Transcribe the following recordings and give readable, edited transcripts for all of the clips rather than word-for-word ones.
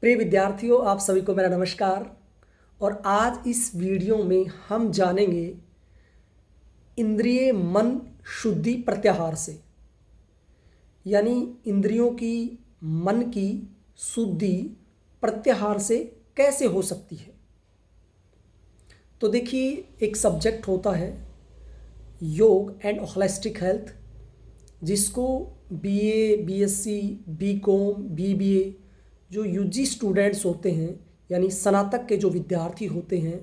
प्रिय विद्यार्थियों, आप सभी को मेरा नमस्कार। और आज इस वीडियो में हम जानेंगे इंद्रिय मन शुद्धि प्रत्याहार से, यानी इंद्रियों की मन की शुद्धि प्रत्याहार से कैसे हो सकती है। तो देखिए, एक सब्जेक्ट होता है योग एंड होलिस्टिक हेल्थ, जिसको बीए, बीएससी, बीकॉम, बीबीए जो यूजी स्टूडेंट्स होते हैं, यानी स्नातक के जो विद्यार्थी होते हैं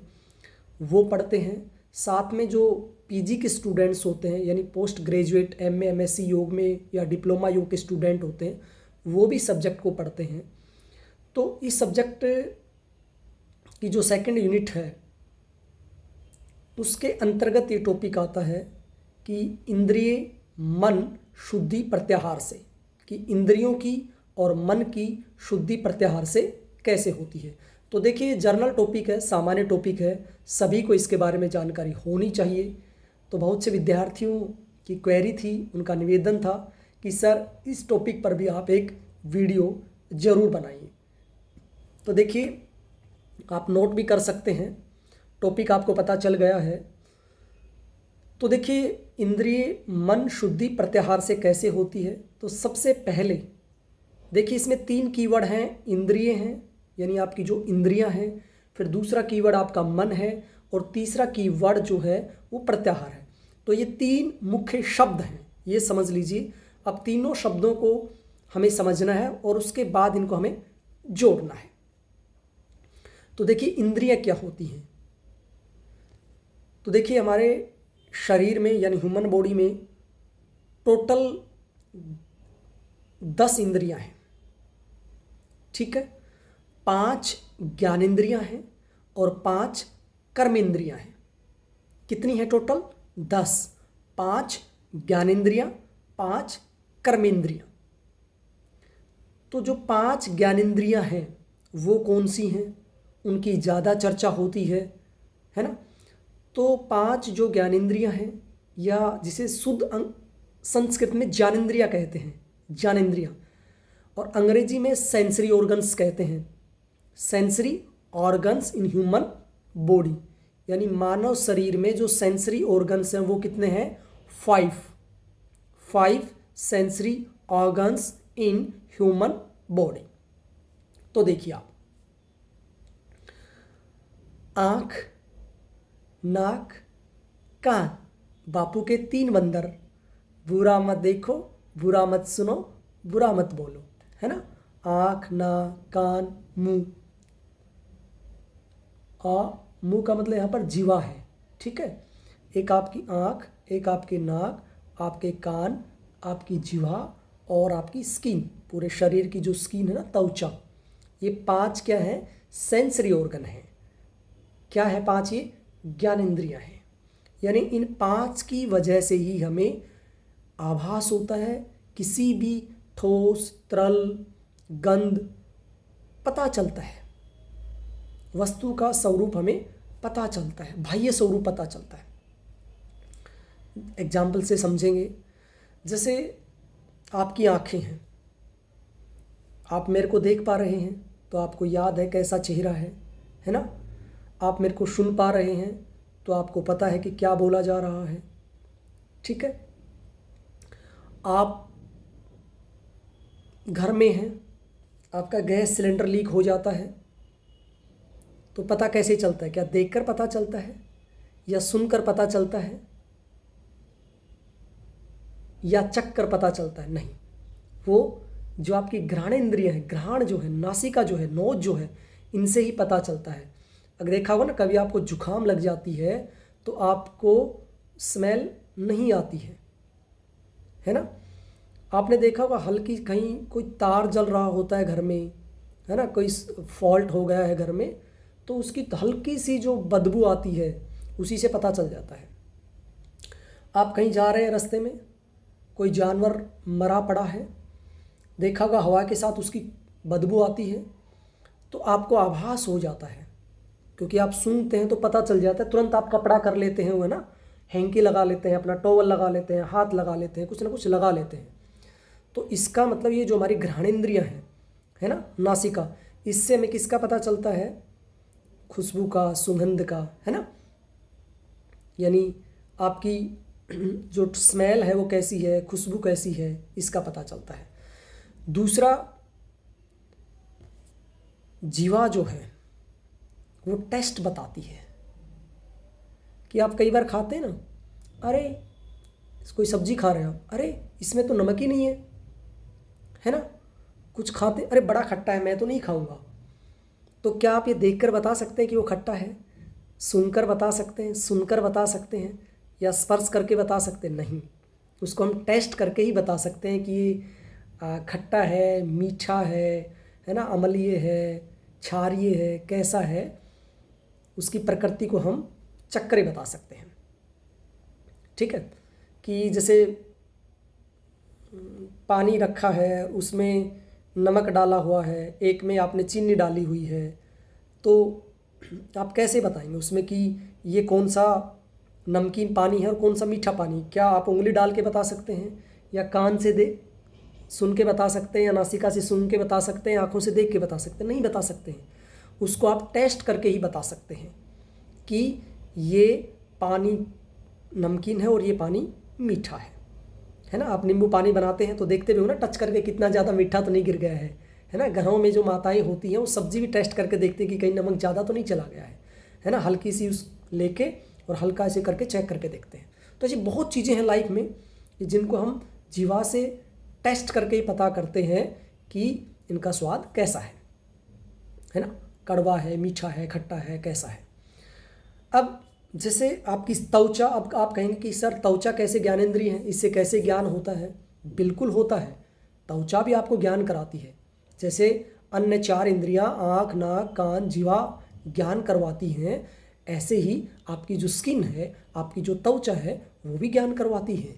वो पढ़ते हैं। साथ में जो पीजी के स्टूडेंट्स होते हैं, यानी पोस्ट ग्रेजुएट एमए, एमएससी योग में या डिप्लोमा योग के स्टूडेंट होते हैं, वो भी सब्जेक्ट को पढ़ते हैं। तो इस सब्जेक्ट की जो सेकंड यूनिट है उसके अंतर्गत ये टॉपिक आता है कि इंद्रिय मन शुद्धि प्रत्याहार से, कि इंद्रियों की और मन की शुद्धि प्रत्याहार से कैसे होती है। तो देखिए, जर्नल टॉपिक है, सामान्य टॉपिक है, सभी को इसके बारे में जानकारी होनी चाहिए। तो बहुत से विद्यार्थियों की क्वेरी थी, उनका निवेदन था कि सर इस टॉपिक पर भी आप एक वीडियो ज़रूर बनाइए। तो देखिए, आप नोट भी कर सकते हैं, टॉपिक आपको पता चल गया है। तो देखिए, इंद्रिय मन शुद्धि प्रत्याहार से कैसे होती है। तो सबसे पहले देखिए, इसमें 3 कीवर्ड हैं। इंद्रिय हैं, यानी आपकी जो इंद्रियां हैं, फिर दूसरा कीवर्ड आपका मन है, और तीसरा कीवर्ड जो है वो प्रत्याहार है। तो ये 3 मुख्य शब्द हैं, ये समझ लीजिए। अब तीनों शब्दों को हमें समझना है और उसके बाद इनको हमें जोड़ना है। तो देखिए, इंद्रियां क्या होती हैं। तो देखिए, हमारे शरीर में यानी ह्यूमन बॉडी में टोटल 10 इंद्रियां हैं, ठीक है। 5 ज्ञानेंद्रियां हैं और 5 कर्मेंद्रियां हैं। कितनी है टोटल? 10। 5 ज्ञानेंद्रियां, 5 कर्मेंद्रियां। तो जो 5 ज्ञानेंद्रियां हैं वो कौन सी हैं, उनकी ज़्यादा चर्चा होती है ना। तो 5 जो ज्ञानेंद्रियां हैं, या जिसे शुद्ध संस्कृत में ज्ञानेंद्रियां कहते हैं, ज्ञानेंद्रियां, और अंग्रेजी में सेंसरी ऑर्गन्स कहते हैं। Sensory organs in human body, यानी मानव शरीर में जो सेंसरी ऑर्गन्स हैं वो कितने हैं? 5 sensory organs in human body. तो देखिए, आप आँख, नाक, कान, बापू के 3 बंदर, बुरा मत देखो, बुरा मत सुनो, बुरा मत बोलो, है ना। आँख, नाक, कान, मुंह। मुंह का मतलब यहाँ पर जीवा है, ठीक है। एक आपकी आँख, एक आपके नाक, आपके कान, आपकी जीवा और आपकी स्किन, पूरे शरीर की जो स्किन है ना, त्वचा। ये 5 क्या है? सेंसरी ऑर्गन है। क्या है? 5 ये ज्ञानेंद्रियां हैं। यानी इन 5 की वजह से ही हमें आभास होता है, किसी भी ठोस, तरल, गंध पता चलता है, वस्तु का स्वरूप हमें पता चलता है, बाह्य स्वरूप पता चलता है। एग्जाम्पल से समझेंगे। जैसे आपकी आँखें हैं, आप मेरे को देख पा रहे हैं तो आपको याद है कैसा चेहरा है ना। आप मेरे को सुन पा रहे हैं तो आपको पता है कि क्या बोला जा रहा है, ठीक है। आप घर में हैं, आपका गैस सिलेंडर लीक हो जाता है तो पता कैसे चलता है? क्या देखकर पता चलता है, या सुनकर पता चलता है, या चख कर पता चलता है? नहीं, वो जो आपकी घ्राणेंद्रिय है, घ्राण जो है, नासिका जो है, नोज जो है, इनसे ही पता चलता है। अगर देखा होगा ना, कभी आपको जुकाम लग जाती है तो आपको स्मेल नहीं आती है ना। आपने देखा होगा, हल्की कहीं कोई तार जल रहा होता है घर में, है ना, कोई फॉल्ट हो गया है घर में, तो उसकी हल्की सी जो बदबू आती है उसी से पता चल जाता है। आप कहीं जा रहे हैं, रास्ते में कोई जानवर मरा पड़ा है, देखा होगा हवा के साथ उसकी बदबू आती है, तो आपको आभास हो जाता है, क्योंकि आप सूंघते हैं तो पता चल जाता है। तुरंत आप कपड़ा कर लेते हैं, वो है ना, हैंकी लगा लेते हैं, अपना टॉवल लगा लेते हैं, हाथ लगा लेते हैं, कुछ ना कुछ लगा लेते हैं। तो इसका मतलब ये जो हमारी घ्राणेंद्रियां हैं, है ना, नासिका, इससे हमें किसका पता चलता है? खुशबू का, सुगंध का, है ना। यानी आपकी जो स्मेल है वो कैसी है, खुशबू कैसी है, इसका पता चलता है। दूसरा, जीवा जो है वो टेस्ट बताती है कि आप कई बार खाते हैं ना, अरे कोई सब्जी खा रहे हो, अरे इसमें तो नमक ही नहीं है ना। कुछ खाते, अरे बड़ा खट्टा है, मैं तो नहीं खाऊंगा। तो क्या आप ये देखकर बता सकते हैं कि वो खट्टा है? सुनकर बता सकते हैं, सुनकर बता सकते हैं, या स्पर्श करके बता सकते हैं? नहीं, उसको हम टेस्ट करके ही बता सकते हैं कि ये खट्टा है, मीठा है ना, अम्लीय है, क्षारीय है, कैसा है। उसकी प्रकृति को हम चक्कर बता सकते हैं। ठीक है, कि जैसे पानी रखा है, उसमें नमक डाला हुआ है, एक में आपने चीनी डाली हुई है, तो आप कैसे बताएंगे उसमें कि ये कौन सा नमकीन पानी है और कौन सा मीठा पानी? क्या आप उंगली डाल के बता सकते हैं, या कान से सुन के बता सकते हैं, या नासिका से सूंघ के बता सकते हैं, आंखों से देख के बता सकते हैं? नहीं बता सकते हैं। उसको आप टेस्ट करके ही बता सकते हैं कि ये पानी नमकीन है और ये पानी मीठा है ना। आप नींबू पानी बनाते हैं तो देखते भी हो ना, टच करके कितना ज़्यादा मीठा तो नहीं गिर गया है ना। घरों में जो माताएं होती हैं वो सब्जी भी टेस्ट करके देखते हैं कि कहीं नमक ज़्यादा तो नहीं चला गया है ना। हल्की सी उस लेके और हल्का ऐसे करके चेक करके देखते हैं। तो ऐसी बहुत चीज़ें हैं लाइफ में जिनको हम जीवा से टेस्ट करके ही पता करते हैं कि इनका स्वाद कैसा है ना, कड़वा है, मीठा है, खट्टा है, कैसा है। अब जैसे आपकी त्वचा, अब आप कहेंगे कि सर त्वचा कैसे ज्ञानेंद्रिय है, इससे कैसे ज्ञान होता है? बिल्कुल होता है, त्वचा भी आपको ज्ञान कराती है। जैसे अन्य 4 इंद्रियां, आँख, नाक, कान, जीवा ज्ञान करवाती हैं, ऐसे ही आपकी जो स्किन है, आपकी जो त्वचा है, वो भी ज्ञान करवाती है।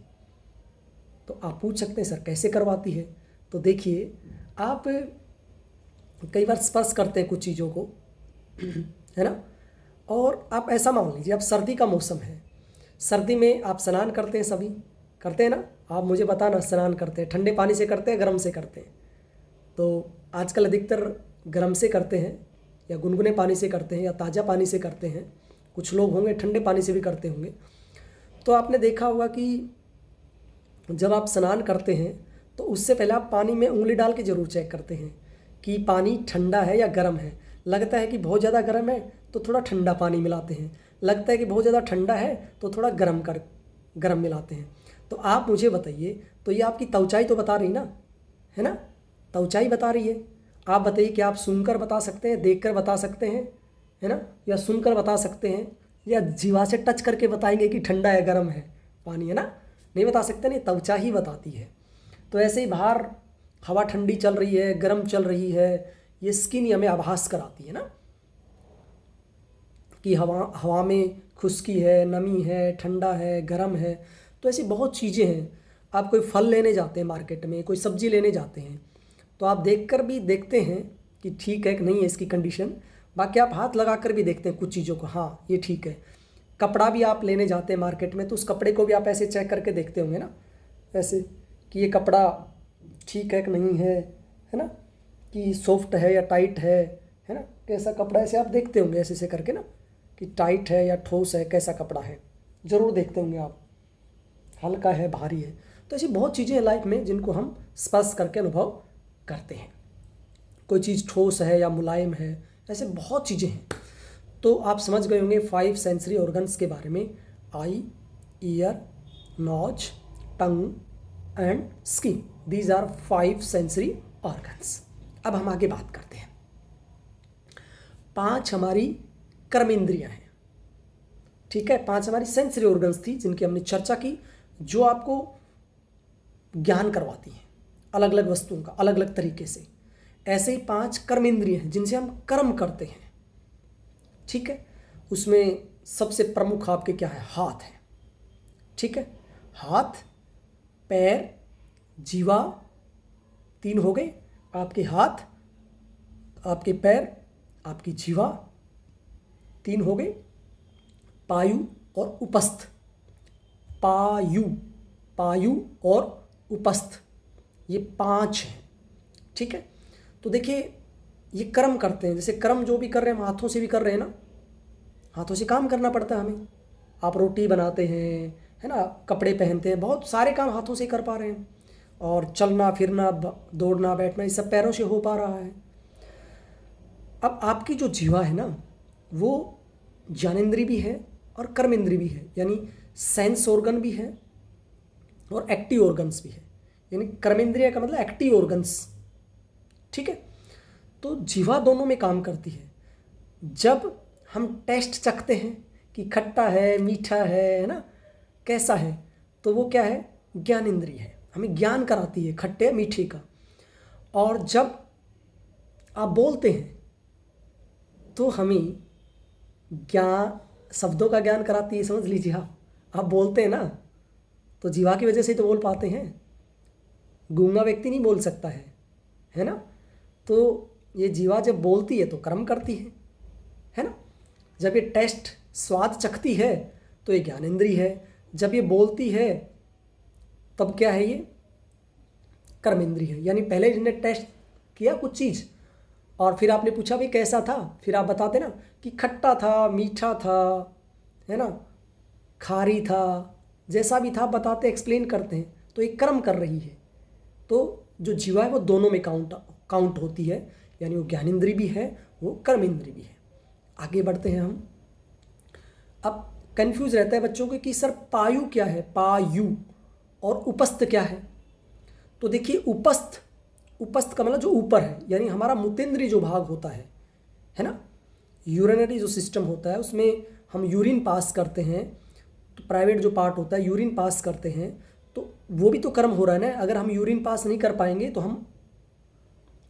तो आप पूछ सकते हैं सर कैसे करवाती है? तो देखिए, आप कई बार स्पर्श करते हैं कुछ चीज़ों को, है ना, और आप ऐसा मान लीजिए अब सर्दी का मौसम है, सर्दी में आप स्नान करते हैं, सभी करते हैं ना। आप मुझे बताना, स्नान करते हैं ठंडे पानी से करते हैं, गर्म से करते हैं? तो आजकल अधिकतर गर्म से करते हैं, या गुनगुने पानी से करते हैं, या ताज़ा पानी से करते हैं। कुछ लोग होंगे ठंडे पानी से भी करते होंगे। तो आपने देखा होगा कि जब आप स्नान करते हैं तो उससे पहले आप पानी में उंगली डाल के ज़रूर चेक करते हैं कि पानी ठंडा है या गर्म है। लगता है कि बहुत ज़्यादा गर्म है तो थोड़ा ठंडा पानी मिलाते हैं, लगता है कि बहुत ज़्यादा ठंडा है तो थोड़ा गर्म मिलाते हैं। तो आप मुझे बताइए, तो ये आपकी त्वचा तो बता रही ना, है ना, त्वचा बता रही है। आप बताइए कि आप सुनकर बता सकते हैं, देखकर बता सकते हैं, है ना, या सुनकर बता सकते हैं, या जीवा से टच करके बताएंगे कि ठंडा है, गर्म है पानी, है ना? नहीं बता सकते, नहीं, त्वचा ही बताती है। तो ऐसे ही बाहर हवा ठंडी चल रही है, गर्म चल रही है, ये स्किन ही हमें आभास कराती है ना कि हवा में खुश्की है, नमी है, ठंडा है, गर्म है। तो ऐसी बहुत चीज़ें हैं। आप कोई फल लेने जाते हैं मार्केट में, कोई सब्जी लेने जाते हैं, तो आप देखकर भी देखते हैं कि ठीक है कि नहीं है इसकी कंडीशन। बाकी आप हाथ लगा कर भी देखते हैं कुछ चीज़ों को, हाँ ये ठीक है। कपड़ा भी आप लेने जाते हैं मार्केट में तो उस कपड़े को भी आप ऐसे चेक करके देखते होंगे ना, ऐसे कि ये कपड़ा ठीक है कि नहीं है ना, कि सॉफ्ट है या टाइट है ना, कैसा कपड़ा, ऐसे आप देखते होंगे ऐसे ऐसे करके ना, कि टाइट है या ठोस है, कैसा कपड़ा है, ज़रूर देखते होंगे आप, हल्का है, भारी है। तो ऐसी बहुत चीज़ें हैं लाइफ में जिनको हम स्पर्श करके अनुभव करते हैं। कोई चीज़ ठोस है या मुलायम है, ऐसे बहुत चीज़ें हैं। तो आप समझ गए होंगे 5 सेंसरी ऑर्गन्स के बारे में, eye, ear, nose, tongue and skin. These are 5 sensory organs. अब हम आगे बात करते हैं। 5 हमारी कर्म इंद्रियां हैं, ठीक है। 5 हमारी सेंसरी ऑर्गन्स थी जिनकी हमने चर्चा की, जो आपको ज्ञान करवाती हैं अलग अलग वस्तुओं का अलग अलग तरीके से। ऐसे ही 5 कर्म इंद्रिय हैं जिनसे हम कर्म करते हैं, ठीक है। उसमें सबसे प्रमुख आपके क्या है? हाथ है, ठीक है। हाथ, पैर, जीवा, 3 हो गए। आपके हाथ, आपके पैर, आपकी जीवा, 3 हो गए। पायु और उपस्थ, पायु और उपस्थ, ये 5 हैं, ठीक है। तो देखिए ये कर्म करते हैं। जैसे कर्म जो भी कर रहे हैं हम हाथों से भी कर रहे हैं ना, हाथों से काम करना पड़ता है हमें। आप रोटी बनाते हैं, है ना, कपड़े पहनते हैं, बहुत सारे काम हाथों से कर पा रहे हैं। और चलना फिरना, दौड़ना बैठना, ये सब पैरों से हो पा रहा है। अब आपकी जो जीवा है ना, वो ज्ञानेंद्री भी है और कर्मेंद्री भी है, यानी सेंस ऑर्गन भी है और एक्टिव ऑर्गन्स भी है। यानी कर्मेंद्रिय का मतलब एक्टिव ऑर्गन्स, ठीक है। तो जीवा दोनों में काम करती है। जब हम टेस्ट चखते हैं कि खट्टा है, मीठा है ना, कैसा है, तो वो क्या है, ज्ञानेंद्रिय है, हमें ज्ञान कराती है खट्टे मीठे का। और जब आप बोलते हैं तो हमें ज्ञान, शब्दों का ज्ञान कराती है, समझ लीजिए। आप बोलते हैं ना, तो जीवा की वजह से तो बोल पाते हैं, गूंगा व्यक्ति नहीं बोल सकता है ना। तो ये जीवा जब बोलती है तो कर्म करती है ना। जब ये टेस्ट स्वाद चखती है तो ये ज्ञानेंद्रिय है। जब ये बोलती है तब क्या है, ये कर्मेंद्रिय है। यानी पहले इसने टेस्ट किया कुछ चीज़ और फिर आपने पूछा भाई कैसा था, फिर आप बताते ना कि खट्टा था, मीठा था, है ना, खारी था, जैसा भी था बताते, एक्सप्लेन करते हैं, तो एक कर्म कर रही है। तो जो जीवा है वो दोनों में काउंट होती है, यानी वो ज्ञानेंद्रिय भी है, वो कर्मेंद्रिय भी है। आगे बढ़ते हैं हम। अब कंफ्यूज रहता है बच्चों को कि सर पायु क्या है, पायु, और उपस्थ क्या है। तो देखिए उपस्थ का मतलब जो ऊपर है, यानी हमारा मूत्रेंद्रिय जो भाग होता है ना, यूरिनरी जो सिस्टम होता है, उसमें हम यूरिन पास करते हैं, तो प्राइवेट जो पार्ट होता है यूरिन पास करते हैं, तो वो भी तो कर्म हो रहा है ना। अगर हम यूरिन पास नहीं कर पाएंगे तो हम,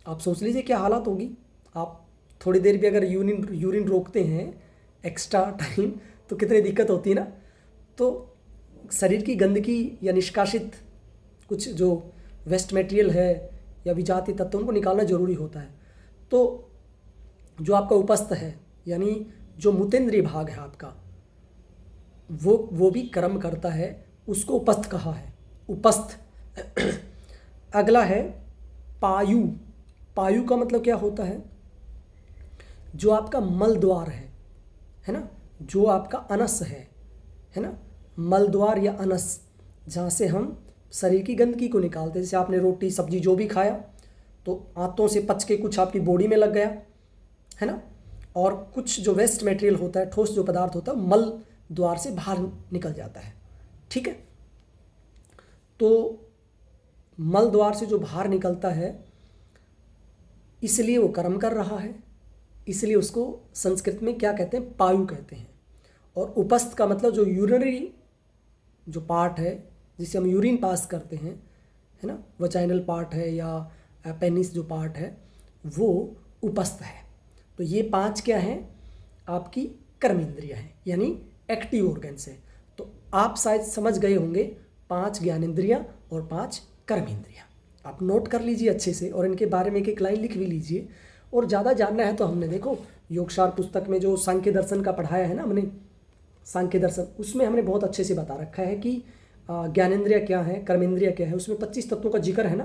आप सोच लीजिए क्या हालत होगी। आप थोड़ी देर भी अगर यूरिन रोकते हैं एक्स्ट्रा टाइम, तो कितनी दिक्कत होती है ना। तो शरीर की गंदगी या निष्कासित कुछ जो वेस्ट मटेरियल है या विजातीय तत्व, उनको निकालना जरूरी होता है। तो जो आपका उपस्थ है, यानी जो मूत्रेंद्रिय भाग है आपका, वो भी कर्म करता है, उसको उपस्थ कहा है, उपस्थ। अगला है पायु। पायु का मतलब क्या होता है, जो आपका मल द्वार है ना, जो आपका अनस है ना, मल द्वार या अनस, जहाँ से हम शरीर की गंदगी को निकालते हैं। जैसे आपने रोटी सब्जी जो भी खाया तो आंतों से पच के कुछ आपकी बॉडी में लग गया, है ना, और कुछ जो वेस्ट मटेरियल होता है, ठोस जो पदार्थ होता है, मल द्वार से बाहर निकल जाता है, ठीक है। तो मल द्वार से जो बाहर निकलता है, इसलिए वो कर्म कर रहा है, इसलिए उसको संस्कृत में क्या कहते हैं, पायु कहते हैं। और उपस्थ का मतलब जो यूरिनरी जो पार्ट है, जिसे हम यूरिन पास करते हैं, है ना, वजाइनल पार्ट है या पेनिस जो पार्ट है, वो उपस्थ है। तो ये 5 क्या हैं, आपकी कर्मेंद्रियाँ हैं, यानी एक्टिव ऑर्गन्स है। तो आप शायद समझ गए होंगे, 5 ज्ञानेंद्रियाँ और 5 कर्मेंद्रियाँ। आप नोट कर लीजिए अच्छे से, और इनके बारे में एक लाइन लिख भी लीजिए। और ज़्यादा जानना है तो हमने देखो योगसार पुस्तक में जो सांख्य दर्शन का पढ़ाया है ना हमने, सांख्य दर्शन, उसमें हमने बहुत अच्छे से बता रखा है कि ज्ञानेंद्रिय क्या है, कर्मेंद्रिय क्या है। उसमें 25 तत्वों का जिक्र है ना,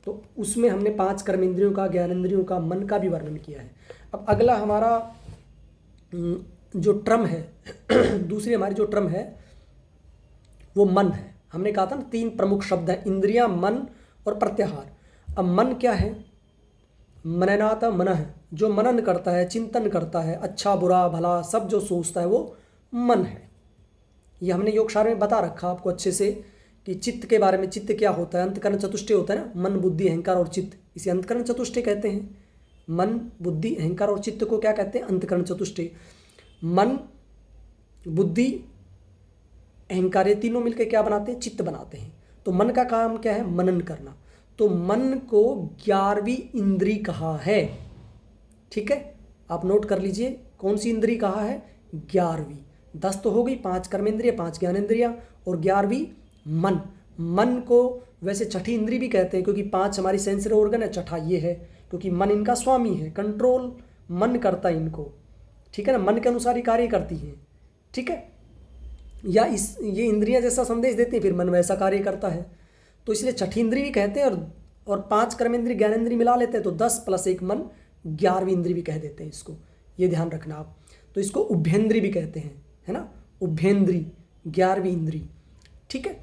तो उसमें हमने 5 कर्मेंद्रियों का, ज्ञानेंद्रियों का, मन का भी वर्णन किया है। अब अगला हमारा जो ट्रम है दूसरी हमारी जो ट्रम है वो मन है। हमने कहा था ना 3 प्रमुख शब्द हैं, इंद्रियां, मन और प्रत्याहार। अब मन क्या है, मननात मनः, जो मनन करता है, चिंतन करता है, अच्छा बुरा भला सब जो सोचता है वो मन है। ये हमने योगसार में बता रखा आपको अच्छे से कि चित्त के बारे में। चित्त क्या होता है, अंतःकरण चतुष्टय होता है ना, मन बुद्धि अहंकार और चित्त, इसे अंतःकरण चतुष्टय कहते हैं। मन बुद्धि अहंकार और चित्त को क्या कहते हैं, अंतःकरण चतुष्टय। मन बुद्धि अहंकार, ये तीनों मिलकर क्या बनाते हैं, चित्त बनाते हैं। तो मन का काम क्या है, मनन करना। तो मन को 11वीं इंद्री कहा है, ठीक है। आप नोट कर लीजिए कौन सी इंद्री कहा है, 11वीं। 10 तो हो गई, 5 कर्मेंद्रिय, 5 ज्ञानेंद्रिया और 11वीं मन। मन को वैसे छठी इंद्री भी कहते हैं, क्योंकि 5 हमारी सेंसरी ऑर्गन है, छठा ये है क्योंकि मन इनका स्वामी है, कंट्रोल मन करता है इनको, ठीक है ना, मन के अनुसार ही कार्य करती हैं, ठीक है। या ये इंद्रियां जैसा संदेश देती हैं, फिर मन वैसा कार्य करता है। तो इसलिए छठी इंद्री भी कहते हैं, और 5 कर्मेंद्रिय ज्ञानेंद्रिय मिला लेते हैं तो 10 + 1 मन 11वीं इंद्री भी कह देते हैं इसको, ये ध्यान रखना आप। तो इसको उभयेंद्री भी कहते हैं, है ना, उभयेंद्री 11वीं इंद्री, ठीक है।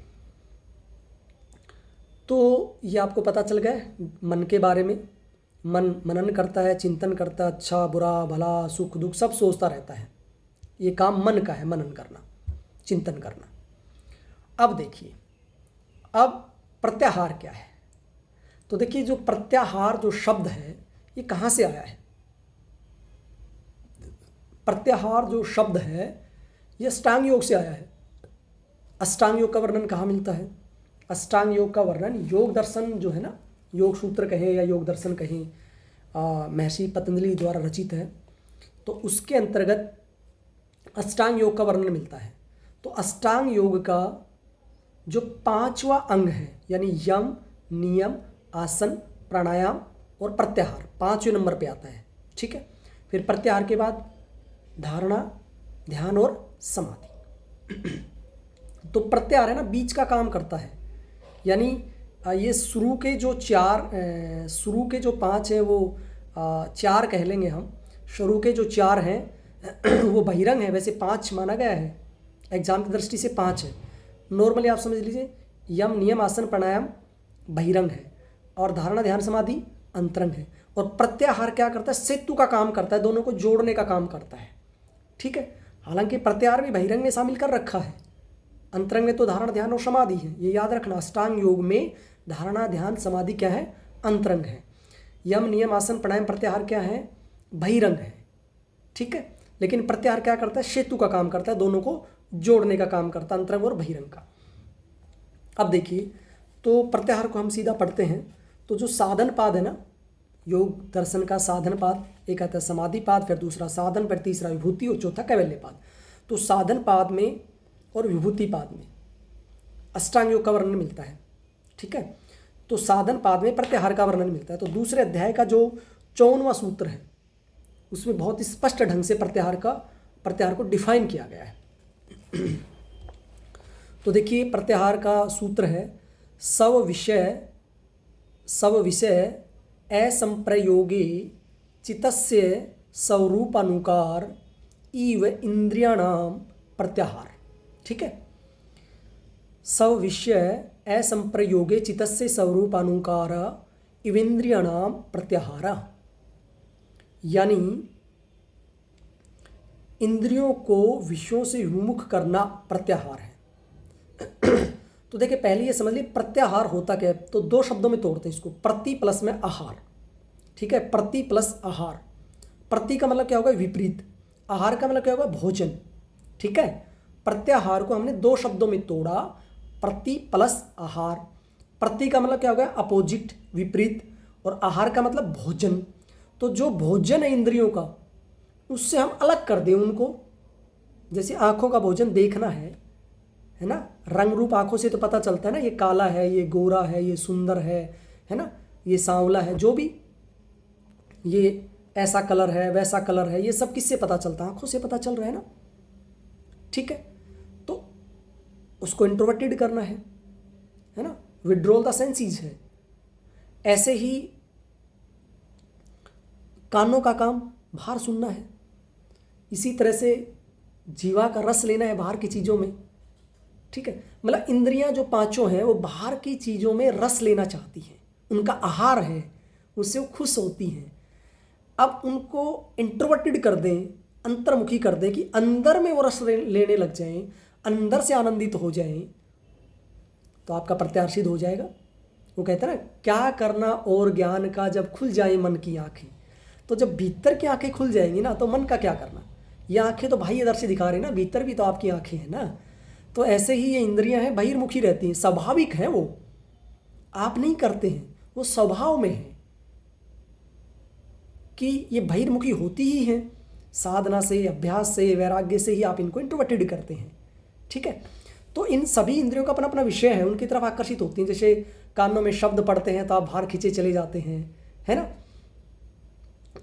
तो ये आपको पता चल गया मन के बारे में। मन मनन करता है, चिंतन करता है, अच्छा बुरा भला सुख दुख सब सोचता रहता है। ये काम मन का है, मनन करना, चिंतन करना। अब देखिए, अब प्रत्याहार क्या है। तो देखिए, जो प्रत्याहार जो शब्द है ये कहाँ से आया है। प्रत्याहार जो शब्द है ये अष्टांग योग से आया है। अष्टांग योग का वर्णन कहाँ मिलता है। अष्टांग योग का वर्णन योग दर्शन जो है ना, योग सूत्र कहें या योग दर्शन कहें, महर्षि पतंजलि द्वारा रचित है, तो उसके अंतर्गत अष्टांग योग का वर्णन मिलता है। तो अष्टांग योग का जो 5वां अंग है, यानी यम, नियम, आसन, प्राणायाम और प्रत्याहार 5वें नंबर पे आता है, ठीक है। फिर प्रत्याहार के बाद धारणा, ध्यान और समाधि। तो प्रत्याहार है ना, बीच का काम करता है, यानी ये शुरू के जो 5 हैं वो 4 कह लेंगे हम। शुरू के जो 4 हैं वो बहिरंग है, वैसे 5 माना गया है, एग्जाम की दृष्टि से 5 है। नॉर्मली आप समझ लीजिए, यम, नियम, आसन, प्राणायाम बहिरंग है और धारणा, ध्यान, समाधि अंतरंग है। और प्रत्याहार क्या करता है, सेतु का काम करता है, दोनों को जोड़ने का काम करता है, ठीक है। हालांकि प्रत्याहार भी बहिरंग में शामिल कर रखा है, अंतरंग में तो धारणा, ध्यान और समाधि है। ये याद रखना, अष्टांग योग में धारणा, ध्यान, समाधि क्या है, अंतरंग है। यम, नियम, आसन, प्राणायाम, प्रत्याहार क्या है, बहिरंग है, ठीक है। लेकिन प्रत्याहार क्या करता है, सेतु का काम करता है, दोनों को जोड़ने का काम करता है, अंतरंग और बहिरंग का। अब देखिए, तो प्रत्याहार को हम सीधा पढ़ते हैं। तो जो साधन पाद है ना, योग दर्शन का साधन पाद, एक आता है समाधि पाद, फिर दूसरा साधन, फिर तीसरा विभूति और चौथा कैवल्य पाद। तो साधन पाद में और विभूति पाद में अष्टांग योग का वर्णन मिलता है, ठीक है। तो साधन पाद में प्रत्याहार का वर्णन मिलता है। तो दूसरे अध्याय का जो 54वां सूत्र है उसमें बहुत स्पष्ट ढंग से प्रत्याहार को डिफाइन किया गया है। तो देखिए, प्रत्याहार का सूत्र है सव विषय असंप्रयोगे चित्तस्य स्वरूपानुकार इव इंद्रियाणाम प्रत्याहार, ठीक है। सव विषय असंप्रयोगे चित्तस्य स्वरूपानुकार इवेंद्रियाणाम प्रत्याहार, यानी इंद्रियों को विषयों से विमुख करना प्रत्याहार है। तो देखिए, पहले ये समझ लीजिए प्रत्याहार होता क्या है। तो 2 शब्दों में तोड़ते हैं इसको, प्रति प्लस में आहार, ठीक है। प्रति प्लस आहार, प्रति का मतलब क्या होगा, विपरीत, आहार का मतलब क्या होगा, भोजन, ठीक है। प्रत्याहार को हमने 2 शब्दों में तोड़ा, प्रति प्लस आहार। प्रति का मतलब क्या होगा, अपोजिट, विपरीत, और आहार का मतलब भोजन। तो जो भोजन है इंद्रियों का, उससे हम अलग कर दें उनको। जैसे आँखों का भोजन देखना है ना, रंग रूप आँखों से तो पता चलता है ना, ये काला है, ये गोरा है, ये सुंदर है ना, ये सांवला है, जो भी, ये ऐसा कलर है, वैसा कलर है, ये सब किससे पता चलता है, आँखों से पता चल रहा है ना, ठीक है। तो उसको इंट्रोवर्टेड करना है ना, विड्रॉल द सेंसेस है। ऐसे ही कानों का काम बाहर सुनना है, इसी तरह से जीवा का रस लेना है बाहर की चीज़ों में, ठीक है। मतलब इंद्रियां जो 5 हैं वो बाहर की चीज़ों में रस लेना चाहती हैं, उनका आहार है, उससे वो खुश होती हैं। अब उनको इंट्रोवर्टेड कर दें, अंतर्मुखी कर दें कि अंदर में वो रस लेने लग जाएं, अंदर से आनंदित हो जाएं, तो आपका प्रत्याहार सिद्ध हो जाएगा। वो कहते हैं ना, क्या करना और ज्ञान का जब खुल जाए मन की आँखें। तो जब भीतर की आँखें खुल जाएंगी ना, तो मन का क्या करना। ये आँखें तो बाह्य दर्शी दिखा रही ना, भीतर भी तो आपकी आँखें हैं ना। तो ऐसे ही ये इंद्रियां हैं, बहिर्मुखी रहती हैं, स्वाभाविक हैं, वो आप नहीं करते हैं, वो स्वभाव में है कि ये बहिर्मुखी होती ही हैं। साधना से, अभ्यास से, वैराग्य से ही आप इनको इंट्रोवर्टेड करते हैं, ठीक है। तो इन सभी इंद्रियों का अपना अपना विषय है, उनकी तरफ आकर्षित होती हैं। जैसे कानों में शब्द पढ़ते हैं तो आप बाहर खींचे चले जाते हैं, है ना।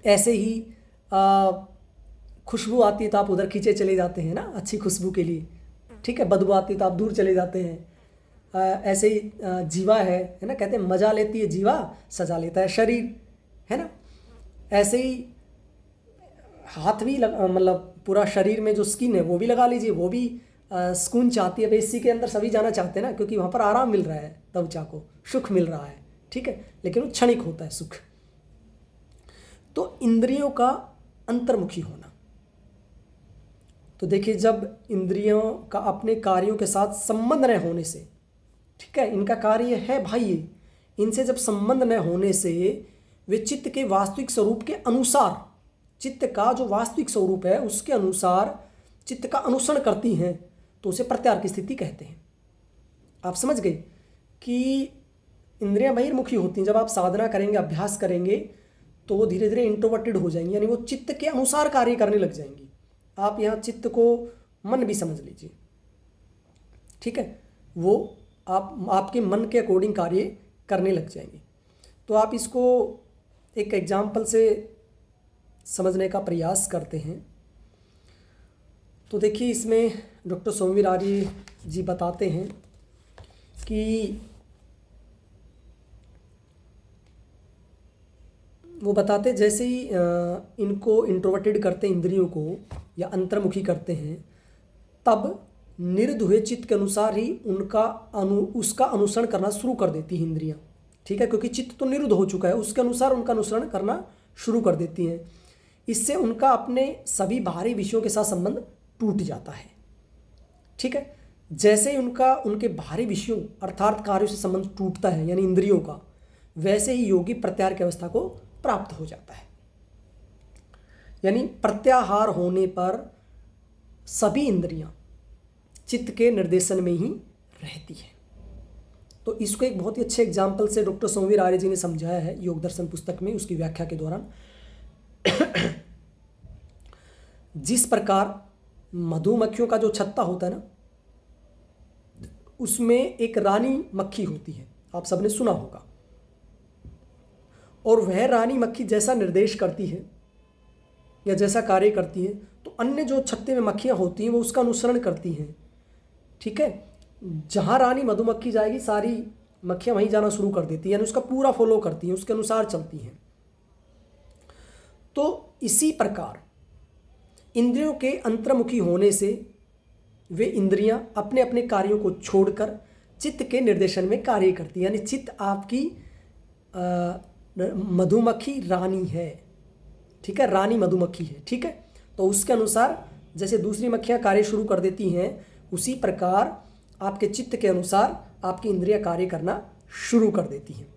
ऐसे ही खुशबू आती है तो आप उधर खींचे चले जाते हैं ना, अच्छी खुशबू के लिए, ठीक है। बदबू आती है तो आप दूर चले जाते हैं। ऐसे ही जीवा है ना, कहते हैं मजा लेती है जीवा, सजा लेता है शरीर, है ना। ऐसे ही हाथ भी मतलब पूरा शरीर में जो स्किन है वो भी लगा लीजिए, वो भी सुकून चाहती है। एसी के अंदर सभी जाना चाहते हैं ना, क्योंकि वहाँ पर आराम मिल रहा है, त्वचा को सुख मिल रहा है, ठीक है, लेकिन वो क्षणिक होता है सुख। तो इंद्रियों का अंतर्मुखी होना, तो देखिए जब इंद्रियों का अपने कार्यों के साथ संबंध न होने से, ठीक है, इनका कार्य है भाई, इनसे जब संबंध न होने से वे चित्त के वास्तविक स्वरूप के अनुसार, चित्त का जो वास्तविक स्वरूप है उसके अनुसार चित्त का अनुसरण करती हैं, तो उसे प्रत्याहार की स्थिति कहते हैं। आप समझ गए कि इंद्रियां बहिर्मुखी होती हैं। जब आप साधना करेंगे, अभ्यास करेंगे, तो वो धीरे धीरे इंट्रोवर्टेड हो जाएंगी, यानी वो चित्त के अनुसार कार्य करने लग जाएंगी। आप यहाँ चित्त को मन भी समझ लीजिए, ठीक है, वो आपके मन के अकॉर्डिंग कार्य करने लग जाएंगे। तो आप इसको एक एग्जाम्पल से समझने का प्रयास करते हैं। तो देखिए इसमें डॉक्टर सोमवीर आर्य जी बताते हैं कि वो बताते जैसे ही इनको इंट्रोवर्टेड करते हैं, इंद्रियों को या अंतर्मुखी करते हैं, तब निरुद्ध हुए चित्त के अनुसार ही उसका अनुसरण करना शुरू कर देती हैं इंद्रियां, ठीक है, क्योंकि चित्त तो निरुद्ध हो चुका है, उसके अनुसार उनका अनुसरण करना शुरू कर देती हैं। इससे उनका अपने सभी बाहरी विषयों के साथ संबंध टूट जाता है, ठीक है। जैसे ही उनके बाहरी विषयों अर्थात कार्यों से संबंध टूटता है, यानी इंद्रियों का, वैसे ही योगी प्रत्याहार की अवस्था को प्राप्त हो जाता है। यानी प्रत्याहार होने पर सभी इंद्रियां चित्त के निर्देशन में ही रहती है। तो इसको एक बहुत ही अच्छे एग्जाम्पल से डॉक्टर सोमवीर आर्य जी ने समझाया है योग दर्शन पुस्तक में, उसकी व्याख्या के दौरान। जिस प्रकार मधुमक्खियों का जो छत्ता होता है ना, उसमें एक रानी मक्खी होती है, आप सबने सुना होगा, और वह रानी मक्खी जैसा निर्देश करती है या जैसा कार्य करती है, तो अन्य जो छत्ते में मक्खियां होती हैं वो उसका अनुसरण करती हैं, ठीक है। जहाँ रानी मधुमक्खी जाएगी सारी मक्खियां वहीं जाना शुरू कर देती हैं, यानी उसका पूरा फॉलो करती हैं, उसके अनुसार चलती हैं। तो इसी प्रकार इंद्रियों के अंतर्मुखी होने से वे इंद्रियां अपने अपने कार्यों को छोड़कर चित्त के निर्देशन में कार्य करती हैं, यानी चित्त आपकी मधुमक्खी रानी है, ठीक है, रानी मधुमक्खी है, ठीक है। तो उसके अनुसार जैसे दूसरी मक्खियां कार्य शुरू कर देती हैं, उसी प्रकार आपके चित्त के अनुसार आपकी इंद्रियां कार्य करना शुरू कर देती हैं।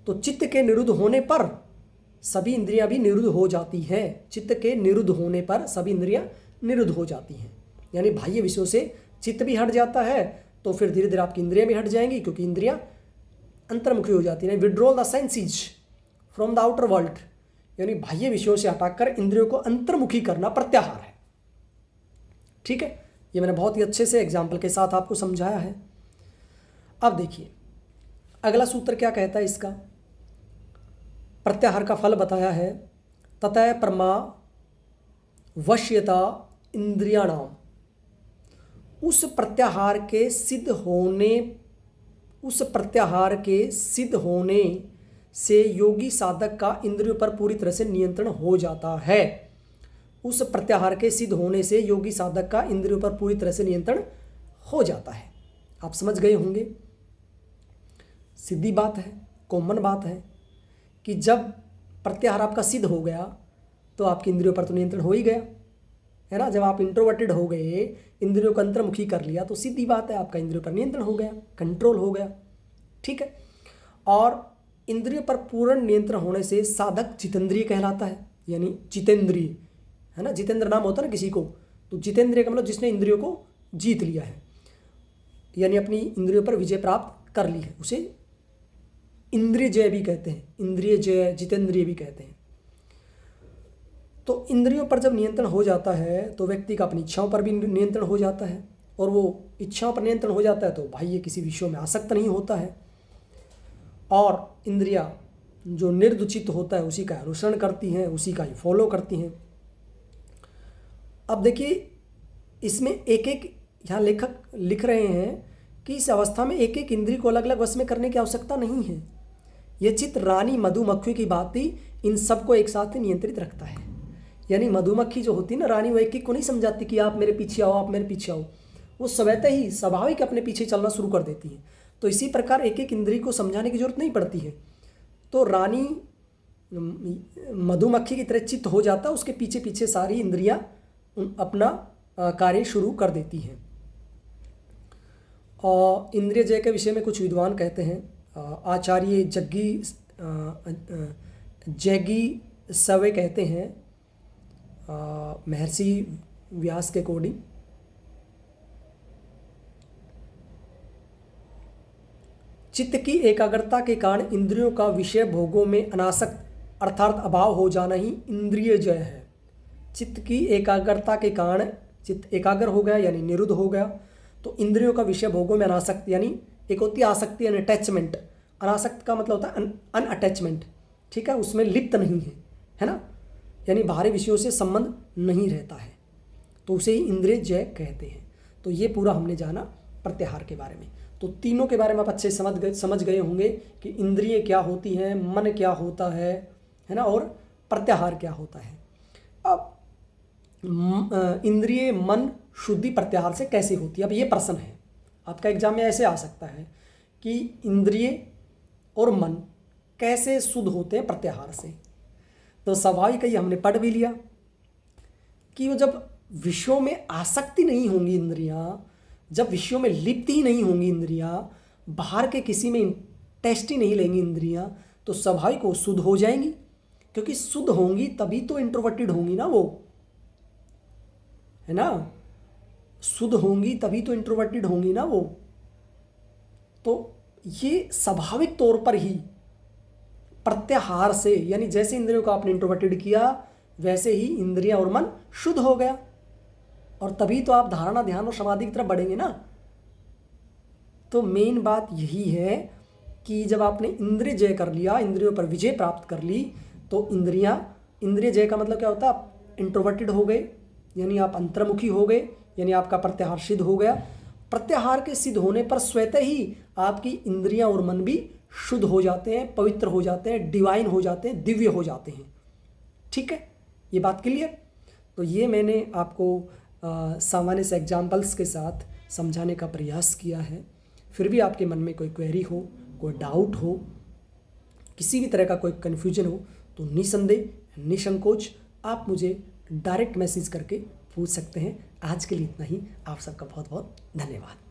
तो चित्त के निरुद्ध होने पर सभी इंद्रियां भी निरुद्ध हो जाती हैं। चित्त के निरुद्ध होने पर सभी इंद्रियां निरुद्ध हो जाती हैं, यानी बाह्य विषयों से चित्त भी हट जाता है, तो फिर धीरे धीरे आपकी इंद्रियां भी हट जाएंगी, क्योंकि इंद्रियां अंतर्मुखी हो जाती हैं। Withdrawal the senses from the outer world, यानी बाह्य विषयों से हटाकर इंद्रियों को अंतर्मुखी करना प्रत्याहार है, ठीक है। ये मैंने बहुत ही अच्छे से एग्जाम्पल के साथ आपको समझाया है। अब देखिए अगला सूत्र क्या कहता है इसका। प्रत्याहार का फल बताया है, ततः परमा वश्यता इंद्रियाणाम। उस प्रत्याहार के सिद्ध होने से योगी साधक का इंद्रियों पर पूरी तरह से नियंत्रण हो जाता है। उस प्रत्याहार के सिद्ध होने से योगी साधक का इंद्रियों पर पूरी तरह से नियंत्रण हो जाता है। आप समझ गए होंगे, सीधी बात है, कॉमन बात है कि जब प्रत्याहार आपका सिद्ध हो गया तो आपकी इंद्रियों पर तो नियंत्रण हो ही गया, है ना। जब आप इंट्रोवर्टेड हो गए, इंद्रियों को अंतर्मुखी कर लिया, तो सीधी बात है आपका इंद्रियों पर नियंत्रण हो गया, कंट्रोल हो गया, ठीक है। और इंद्रियों पर पूर्ण नियंत्रण होने से साधक जितेंद्रिय कहलाता है, यानी जितेंद्रिय, है ना। जितेंद्र नाम होता है ना किसी को, तो जितेंद्रिय का मतलब जिसने इंद्रियों को जीत लिया है, यानी अपनी इंद्रियों पर विजय प्राप्त कर ली है, उसे इंद्रिय जय भी कहते हैं, इंद्रिय जय, जितेंद्रिय भी कहते हैं। तो इंद्रियों पर जब नियंत्रण हो जाता है तो व्यक्ति का अपनी इच्छाओं पर भी नियंत्रण हो जाता है, और वो इच्छाओं पर नियंत्रण हो जाता है तो बाह्य किसी विषयों में आसक्त नहीं होता है, और इंद्रियां जो निर्दुचित होता है उसी का अनुसरण करती हैं, उसी का ही फॉलो करती हैं। अब देखिए इसमें एक एक यहाँ लेखक लिख रहे हैं कि इस अवस्था में एक एक इंद्रिय को अलग अलग वश में करने की आवश्यकता नहीं है। यह चित्त रानी मधुमक्खी की भांति इन सबको एक साथ नियंत्रित रखता है। यानी मधुमक्खी जो होती है ना, रानी, वो एक एक को नहीं समझाती कि आप मेरे पीछे आओ, आप मेरे पीछे आओ। वो स्वतः ही स्वाभाविक अपने पीछे चलना शुरू कर देती है। तो इसी प्रकार एक एक इंद्रिय को समझाने की जरूरत नहीं पड़ती है। तो रानी मधुमक्खी की तरह चित्त हो जाता है, उसके पीछे पीछे सारी इंद्रियां अपना कार्य शुरू कर देती हैं। और इंद्रिय जय के विषय में कुछ विद्वान कहते हैं, आचार्य जैगी सवे कहते हैं महर्षि व्यास के अकॉर्डिंग, चित्त की एकाग्रता के कारण इंद्रियों का विषय भोगों में अनासक्त अर्थात अभाव हो जाना ही इंद्रिय जय है। चित्त की एकाग्रता के कारण चित्त एकाग्र हो गया यानी निरुद्ध हो गया, तो इंद्रियों का विषय भोगों में अनासक्त, यानी एक होती है आसक्ति यानी अटैचमेंट, अनासक्त का मतलब होता है अनअटैचमेंट, ठीक है, उसमें लिप्त नहीं है ना, यानी बाहरी विषयों से संबंध नहीं रहता है, तो उसे ही इंद्रिय जय कहते हैं। तो ये पूरा हमने जाना प्रत्याहार के बारे में। तो तीनों के बारे में आप अच्छे समझ गए होंगे कि इंद्रिय क्या होती हैं, मन क्या होता है ना, और प्रत्याहार क्या होता है। अब इंद्रिय मन शुद्धि प्रत्याहार से कैसे होती है, अब ये प्रश्न है आपका एग्जाम में ऐसे आ सकता है कि इंद्रिय और मन कैसे शुद्ध होते हैं प्रत्याहार से। तो स्वाभाविक ही हमने पढ़ भी लिया कि वो जब विषयों में आसक्ति नहीं होंगी इंद्रियां, जब विषयों में लिप्त ही नहीं होंगी इंद्रियां, बाहर के किसी में इंटरेस्ट ही नहीं लेंगी इंद्रियां, तो स्वाभाविक वो शुद्ध हो जाएंगी, क्योंकि शुद्ध होंगी तभी तो इंट्रोवर्टेड होंगी ना, वो है ना, शुद्ध होंगी तभी तो इंट्रोवर्टेड होंगी ना वो। तो ये स्वाभाविक तौर पर ही प्रत्याहार से, यानी जैसे इंद्रियों को आपने इंट्रोवर्टेड किया वैसे ही इंद्रियां और मन शुद्ध हो गया, और तभी तो आप धारणा, ध्यान और समाधि की तरफ बढ़ेंगे ना। तो मेन बात यही है कि जब आपने इंद्रिय जय कर लिया, इंद्रियों पर विजय प्राप्त कर ली, तो इंद्रिय जय का मतलब क्या होता है, आप इंट्रोवर्टेड हो गए, यानी आप अंतर्मुखी हो गए, यानी आपका प्रत्याहार सिद्ध हो गया। प्रत्याहार के सिद्ध होने पर स्वतः ही आपकी इंद्रियां और मन भी शुद्ध हो जाते हैं, पवित्र हो जाते हैं, डिवाइन हो जाते हैं, दिव्य हो जाते हैं। ठीक है, ये बात क्लियर। तो ये मैंने आपको सामान्य से एग्जाम्पल्स के साथ समझाने का प्रयास किया है। फिर भी आपके मन में कोई क्वेरी हो, कोई डाउट हो, किसी भी तरह का कोई कन्फ्यूजन हो, तो निसंदेह निसंकोच आप मुझे डायरेक्ट मैसेज करके पूछ सकते हैं। आज के लिए इतना ही। आप सबका बहुत बहुत धन्यवाद।